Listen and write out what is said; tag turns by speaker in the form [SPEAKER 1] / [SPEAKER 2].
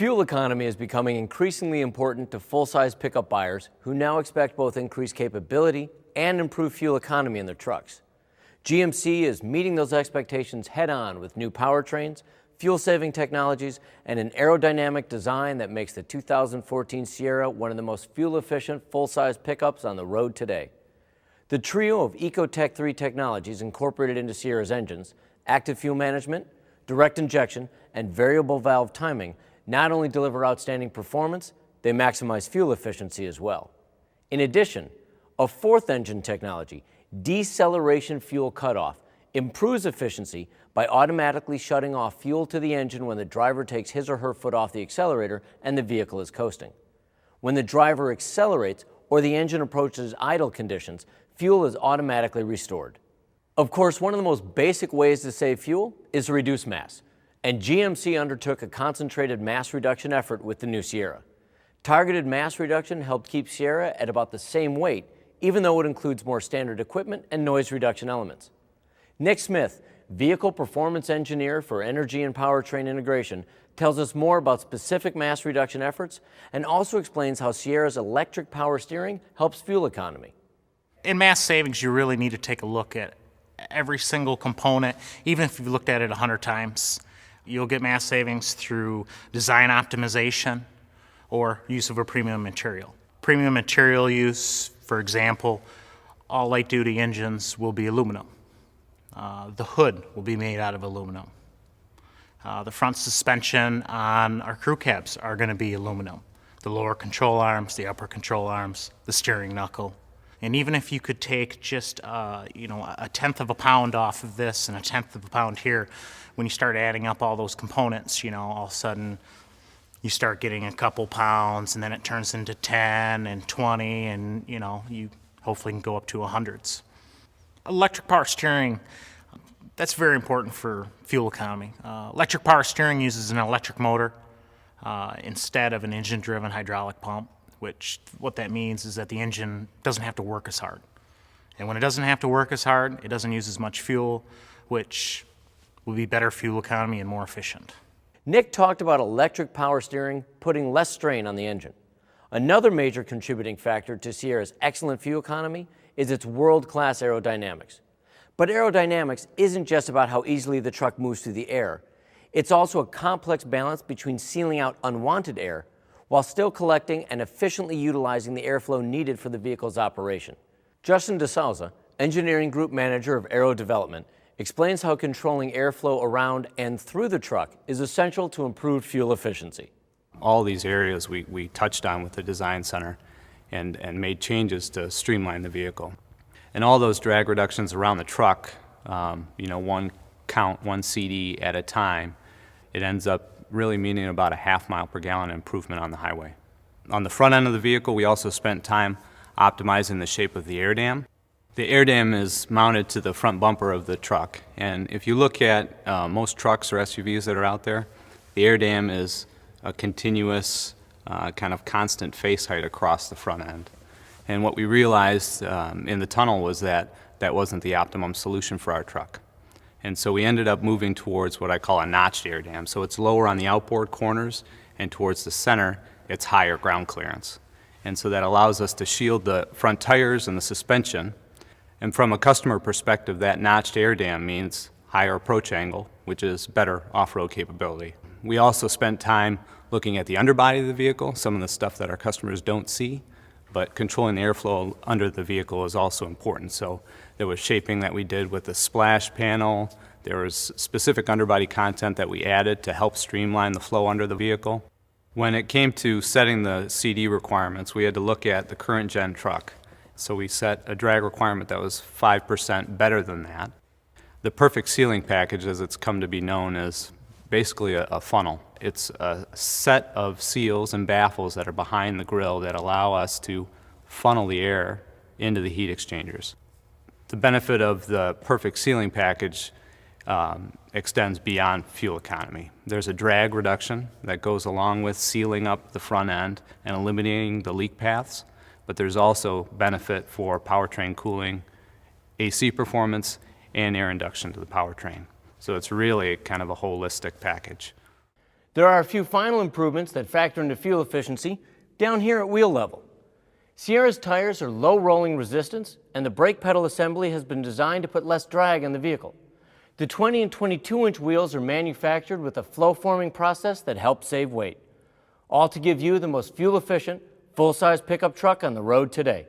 [SPEAKER 1] Fuel economy is becoming increasingly important to full-size pickup buyers who now expect both increased capability and improved fuel economy in their trucks. GMC is meeting those expectations head-on with new powertrains, fuel-saving technologies, and an aerodynamic design that makes the 2014 Sierra one of the most fuel-efficient full-size pickups on the road today. The trio of Ecotec 3 technologies incorporated into Sierra's engines, active fuel management, direct injection, and variable valve timing, not only deliver outstanding performance, they maximize fuel efficiency as well. In addition, a fourth engine technology, deceleration fuel cutoff, improves efficiency by automatically shutting off fuel to the engine when the driver takes his or her foot off the accelerator and the vehicle is coasting. When the driver accelerates or the engine approaches idle conditions, fuel is automatically restored. Of course, one of the most basic ways to save fuel is to reduce mass, and GMC undertook a concentrated mass reduction effort with the new Sierra. Targeted mass reduction helped keep Sierra at about the same weight, even though it includes more standard equipment and noise reduction elements. Nick Smith, Vehicle Performance Engineer for Energy and Powertrain Integration, tells us more about specific mass reduction efforts and also explains how Sierra's electric power steering helps fuel economy.
[SPEAKER 2] In mass savings, you really need to take a look at every single component. Even if you've looked at it 100 times, you'll get mass savings through design optimization or use of a premium material. Premium material use, for example, all light-duty engines will be aluminum. The hood will be made out of aluminum. The front suspension on our crew cabs are going to be aluminum. The lower control arms, the upper control arms, the steering knuckle. And even if you could take just a tenth of a pound off of this and a tenth of a pound here, when you start adding up all those components, all of a sudden you start getting a couple pounds, and then it turns into 10 and 20, and you hopefully can go up to hundreds. Electric power steering, that's very important for fuel economy. Electric power steering uses an electric motor instead of an engine-driven hydraulic pump, which what that means is that the engine doesn't have to work as hard. And when it doesn't have to work as hard, it doesn't use as much fuel, which will be better fuel economy and more efficient.
[SPEAKER 1] Nick talked about electric power steering putting less strain on the engine. Another major contributing factor to Sierra's excellent fuel economy is its world-class aerodynamics. But aerodynamics isn't just about how easily the truck moves through the air. It's also a complex balance between sealing out unwanted air while still collecting and efficiently utilizing the airflow needed for the vehicle's operation. Justin DeSouza, Engineering Group Manager of Aero Development, explains how controlling airflow around and through the truck is essential to improved fuel efficiency.
[SPEAKER 3] All these areas we touched on with the design center and made changes to streamline the vehicle. And all those drag reductions around the truck, one count, one CD at a time, it ends up really meaning about a half mile per gallon improvement on the highway. On the front end of the vehicle, we also spent time optimizing the shape of the air dam. The air dam is mounted to the front bumper of the truck, and if you look at most trucks or SUVs that are out there, the air dam is a continuous kind of constant face height across the front end. And what we realized in the tunnel was that that wasn't the optimum solution for our truck. And so we ended up moving towards what I call a notched air dam. So it's lower on the outboard corners, and towards the center, it's higher ground clearance. And so that allows us to shield the front tires and the suspension. And from a customer perspective, that notched air dam means higher approach angle, which is better off-road capability. We also spent time looking at the underbody of the vehicle, some of the stuff that our customers don't see, but controlling the airflow under the vehicle is also important. So there was shaping that we did with the splash panel. There was specific underbody content that we added to help streamline the flow under the vehicle. When it came to setting the CD requirements, we had to look at the current gen truck. So we set a drag requirement that was 5% better than that. The perfect sealing package, as it's come to be known, is basically a funnel. It's a set of seals and baffles that are behind the grill that allow us to funnel the air into the heat exchangers. The benefit of the perfect sealing package extends beyond fuel economy. There's a drag reduction that goes along with sealing up the front end and eliminating the leak paths, but there's also benefit for powertrain cooling, AC performance, and air induction to the powertrain. So it's really kind of a holistic package.
[SPEAKER 1] There are a few final improvements that factor into fuel efficiency down here at wheel level. Sierra's tires are low rolling resistance, and the brake pedal assembly has been designed to put less drag on the vehicle. The 20 and 22-inch wheels are manufactured with a flow-forming process that helps save weight, all to give you the most fuel-efficient, full-size pickup truck on the road today.